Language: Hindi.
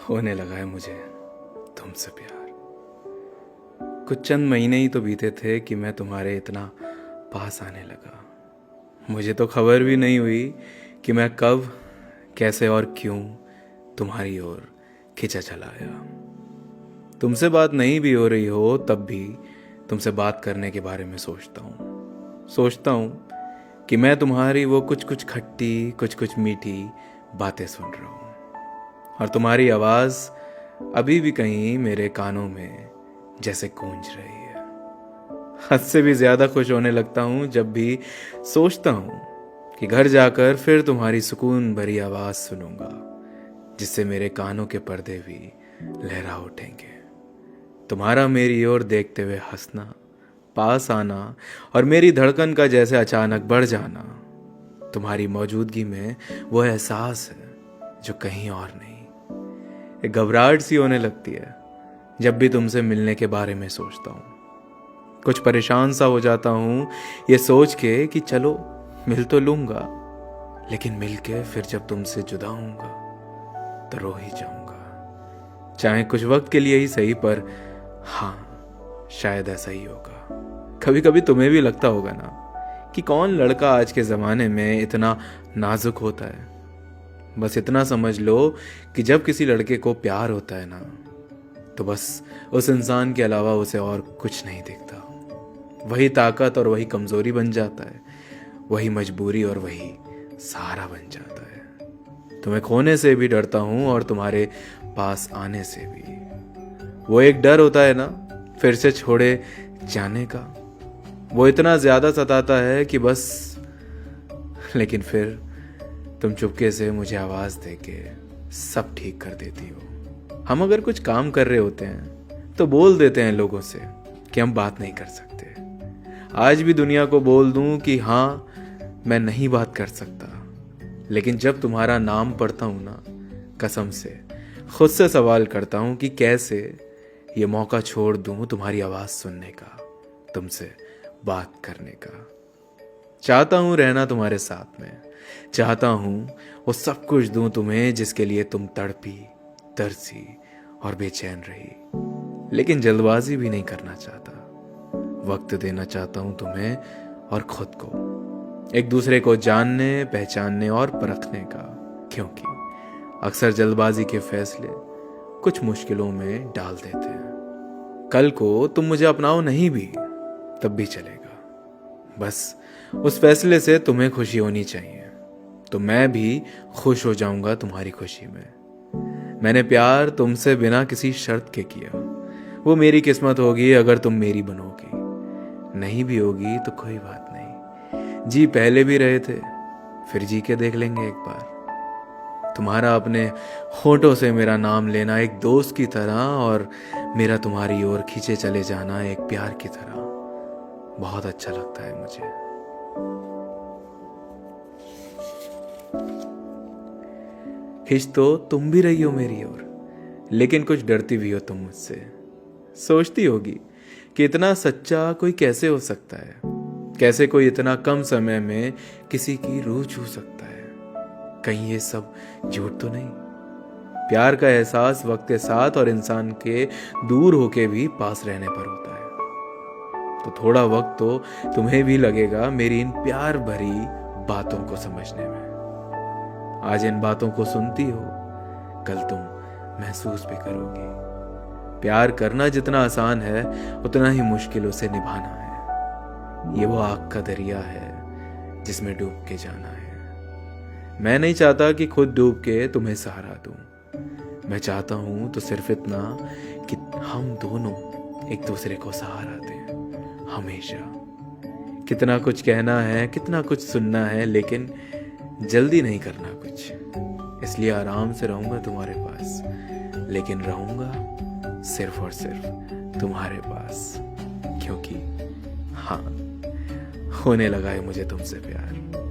होने लगा है मुझे तुमसे प्यार। कुछ चंद महीने ही तो बीते थे कि मैं तुम्हारे इतना पास आने लगा। मुझे तो खबर भी नहीं हुई कि मैं कब, कैसे और क्यों तुम्हारी ओर खिंचा चला आया। तुमसे बात नहीं भी हो रही हो तब भी तुमसे बात करने के बारे में सोचता हूँ कि मैं तुम्हारी वो कुछ कुछ खट्टी कुछ कुछ मीठी बातें सुन रहा हूँ और तुम्हारी आवाज़ अभी भी कहीं मेरे कानों में जैसे गूंज रही है। हद से भी ज़्यादा खुश होने लगता हूँ जब भी सोचता हूँ कि घर जाकर फिर तुम्हारी सुकून भरी आवाज़ सुनूंगा, जिससे मेरे कानों के पर्दे भी लहरा उठेंगे। तुम्हारा मेरी ओर देखते हुए हंसना, पास आना और मेरी धड़कन का जैसे अचानक बढ़ जाना, तुम्हारी मौजूदगी में वो एहसास है जो कहीं और नहीं। एक घबराहट सी होने लगती है जब भी तुमसे मिलने के बारे में सोचता हूँ। कुछ परेशान सा हो जाता हूँ ये सोच के कि चलो मिल तो लूंगा, लेकिन मिल के फिर जब तुमसे जुदा होऊंगा तो रो ही जाऊंगा। चाहे कुछ वक्त के लिए ही सही, पर हाँ, शायद ऐसा ही होगा। कभी कभी तुम्हें भी लगता होगा ना कि कौन लड़का आज के ज़माने में इतना नाजुक होता है। बस इतना समझ लो कि जब किसी लड़के को प्यार होता है ना, तो बस उस इंसान के अलावा उसे और कुछ नहीं दिखता। वही ताकत और वही कमज़ोरी बन जाता है, वही मजबूरी और वही सहारा बन जाता है। तुम्हें खोने से भी डरता हूँ और तुम्हारे पास आने से भी। वो एक डर होता है ना फिर से छोड़े जाने का, वो इतना ज़्यादा सताता है कि बस, लेकिन फिर तुम चुपके से मुझे आवाज़ देके सब ठीक कर देती हो। हम अगर कुछ काम कर रहे होते हैं तो बोल देते हैं लोगों से कि हम बात नहीं कर सकते। आज भी दुनिया को बोल दूं कि हाँ, मैं नहीं बात कर सकता, लेकिन जब तुम्हारा नाम पढ़ता हूं ना, कसम से खुद से सवाल करता हूं कि कैसे ये मौका छोड़ दूं तुम्हारी आवाज़ सुनने का, तुमसे बात करने का। चाहता हूं रहना तुम्हारे साथ में, चाहता हूं वो सब कुछ दूं तुम्हें जिसके लिए तुम तड़पी, तरसी और बेचैन रही। लेकिन जल्दबाजी भी नहीं करना चाहता, वक्त देना चाहता हूं तुम्हें और खुद को, एक दूसरे को जानने, पहचानने और परखने का। क्योंकि अक्सर जल्दबाजी के फैसले कुछ मुश्किलों में डाल देते हैं। कल को तुम मुझे अपनाओ नहीं भी तब भी चलेगा, बस उस फैसले से तुम्हें खुशी होनी चाहिए, तो मैं भी खुश हो जाऊंगा तुम्हारी खुशी में। मैंने प्यार तुमसे बिना किसी शर्त के किया, वो मेरी किस्मत होगी अगर तुम मेरी बनोगी। नहीं भी होगी तो कोई बात नहीं, जी पहले भी रहे थे, फिर जी के देख लेंगे एक बार। तुम्हारा अपने होठों से मेरा नाम लेना एक दोस्त की तरह और मेरा तुम्हारी ओर खींचे चले जाना एक प्यार की तरह बहुत अच्छा लगता है मुझे। खिंच तो तुम भी रही हो मेरी ओर, लेकिन कुछ डरती भी हो तुम मुझसे। सोचती होगी कि इतना सच्चा कोई कैसे हो सकता है, कैसे कोई इतना कम समय में किसी की रूह छू सकता है। कहीं ये सब झूठ तो नहीं? प्यार का एहसास वक्त के साथ और इंसान के दूर होके भी पास रहने पर होता है। तो थोड़ा वक्त तो तुम्हें भी लगेगा मेरी इन प्यार भरी बातों को समझने में। आज इन बातों को सुनती हो, कल तुम महसूस भी करोगी। प्यार करना जितना आसान है उतना ही मुश्किल उसे निभाना है। ये वो आग का दरिया है जिसमें डूब के जाना है। मैं नहीं चाहता कि खुद डूब के तुम्हें सहारा दूं, मैं चाहता हूं तो सिर्फ इतना कि हम दोनों एक दूसरे को सहारा दें हमेशा। कितना कुछ कहना है, कितना कुछ सुनना है, लेकिन जल्दी नहीं करना कुछ। इसलिए आराम से रहूंगा तुम्हारे पास, लेकिन रहूंगा सिर्फ और सिर्फ तुम्हारे पास, क्योंकि हाँ, होने लगा है मुझे तुमसे प्यार।